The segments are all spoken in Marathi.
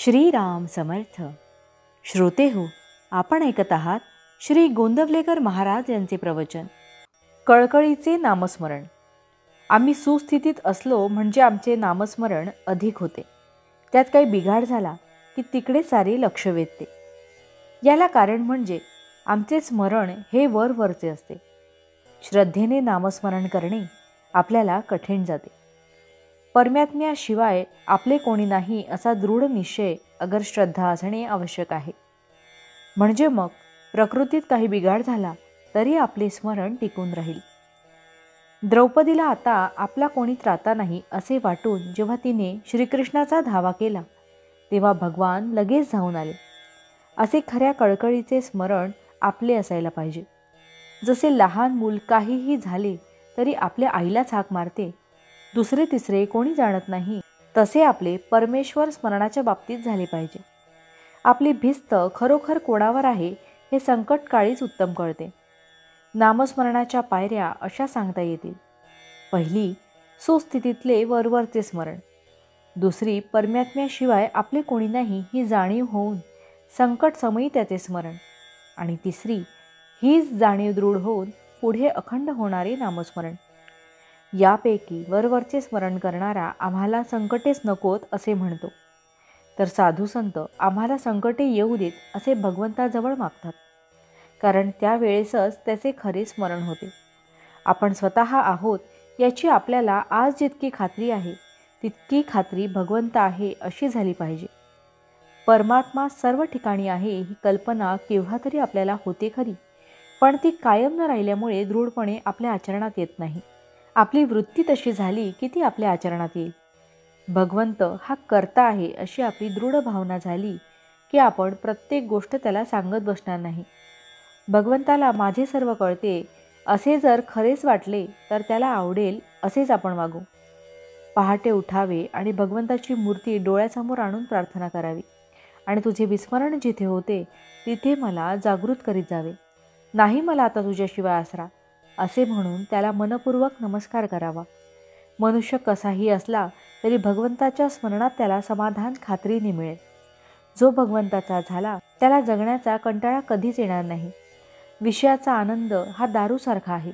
श्रीराम समर्थ. श्रोते हो, आपण ऐकत आहात श्री गोंदवलेकर महाराज यांचे प्रवचन. कळकळीचे नामस्मरण. आम्ही सुस्थितीत असलो म्हणजे आमचे नामस्मरण अधिक होते. त्यात काही बिघाड झाला की तिकडे सारे लक्ष वेधते. याला कारण म्हणजे आमचे स्मरण हे वरवरचे असते. श्रद्धेने नामस्मरण करणे आपल्याला कठीण जाते. परमात्म्याशिवाय आपले कोणी नाही असा दृढ निश्चय अगर श्रद्धा असणे आवश्यक आहे. म्हणजे मग प्रकृतीत काही बिघाड झाला तरी आपले स्मरण टिकून राहील. द्रौपदीला आता आपला कोणी त्राता नाही असे वाटून जेव्हा तिने श्रीकृष्णाचा धावा केला तेव्हा भगवान लगेच धावून आले. असे खऱ्या कळकळीचे स्मरण आपले असायला पाहिजे. जसे लहान मूल काहीही झाले तरी आपल्या आईलाच हाक मारते, दुसरे तिसरे कोणी जाणत नाही, तसे आपले परमेश्वर स्मरणाच्या बाबतीत झाले पाहिजे. आपली भिस्त खरोखर कोणावर आहे हे संकटकाळीच उत्तम कळते. नामस्मरणाच्या पायऱ्या अशा सांगता येतील. पहिली, सुस्थितीतले वरवरचे स्मरण. दुसरी, परमात्म्याशिवाय आपले कोणी नाही ही जाणीव होऊन संकट समयी त्याचे स्मरण. आणि तिसरी, हीच जाणीव दृढ होऊन पुढे अखंड होणारे नामस्मरण. यापैकी वरवरचे स्मरण करणारा आम्हाला संकटेच नकोत असे म्हणतो, तर साधू संत आम्हाला संकटे येऊ देत असे भगवंताजवळ मागतात. कारण त्यावेळेसच त्याचे खरे स्मरण होते. आपण स्वतः आहोत याची आपल्याला आज जितकी खात्री आहे तितकी खात्री भगवंत आहे अशी झाली पाहिजे. परमात्मा सर्व ठिकाणी आहे ही कल्पना केव्हा तरी आपल्याला होते खरी, पण ती कायम न राहिल्यामुळे दृढपणे आपल्या आचरणात येत नाही. आपली वृत्ती तशी झाली की ती आपल्या आचरणात येईल. भगवंत हा कर्ता आहे अशी आपली दृढ भावना झाली की आपण प्रत्येक गोष्ट त्याला सांगत बसणार नाही. भगवंताला माझे सर्व कळते असे जर खरेच वाटले तर त्याला आवडेल असेच आपण वागू. पहाटे उठावे आणि भगवंताची मूर्ती डोळ्यासमोर आणून प्रार्थना करावी आणि तुझे विस्मरण जिथे होते तिथे मला जागृत करीत जावे. नाही मला आता तुझ्याशिवाय आसरा असे म्हणून त्याला मनपूर्वक नमस्कार करावा. मनुष्य कसाही असला तरी भगवंताच्या स्मरणात त्याला समाधान खात्रीने मिळेल. जो भगवंताचा झाला त्याला जगण्याचा कंटाळा कधीच येणार नाही. विषयाचा आनंद हा दारूसारखा आहे.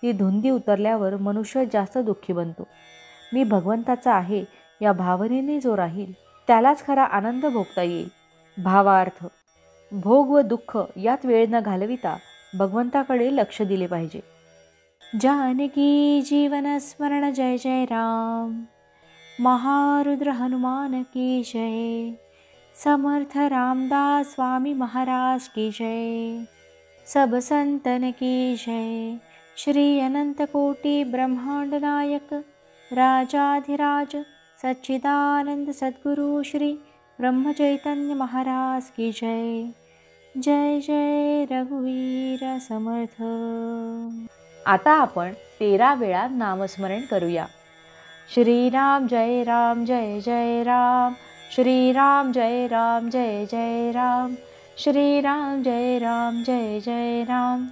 ती धुंदी उतरल्यावर मनुष्य जास्त दुःखी बनतो. मी भगवंताचा आहे या भावनेने जो राहील त्यालाच खरा आनंद भोगता येईल. भावार्थ, भोग व दुःख यात वेळ न घालविता भगवंताकडे लक्ष दिले पाहिजे. जानकी जीवन स्मरण जय जय राम. महारुद्र हनुमान की जय. समर्थ रामदास स्वामी महाराज की जय. सब संतन की जय. श्री अनंत कोटि ब्रह्मांड नायक राजाधिराज सच्चिदानंद सद्गुरु श्री ब्रह्म चैतन्य महाराज की जय. जय जय रघुवीर समर्थ. आता आपण 13 वेळा नामस्मरण करूया. श्रीराम जय राम जय जय राम. श्रीराम जय राम जय जय राम. श्रीराम जय राम जय जय राम.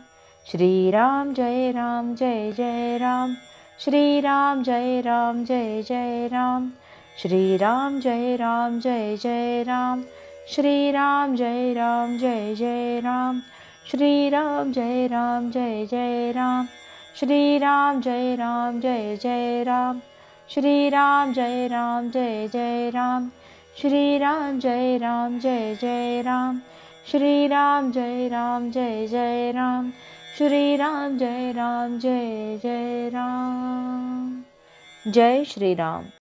श्रीराम जय राम जय जय राम. श्रीराम जय राम जय जय राम. श्रीराम जय राम जय जय राम. श्रीराम जय राम जय जय राम. श्रीराम जय राम जय जय राम. श्रीराम जय राम जय जय राम. श्रीराम जय राम जय जय राम. श्रीराम जय राम जय जय राम. श्रीराम जय राम जय जय राम. श्रीराम जय राम जय जय राम. जय श्रीराम.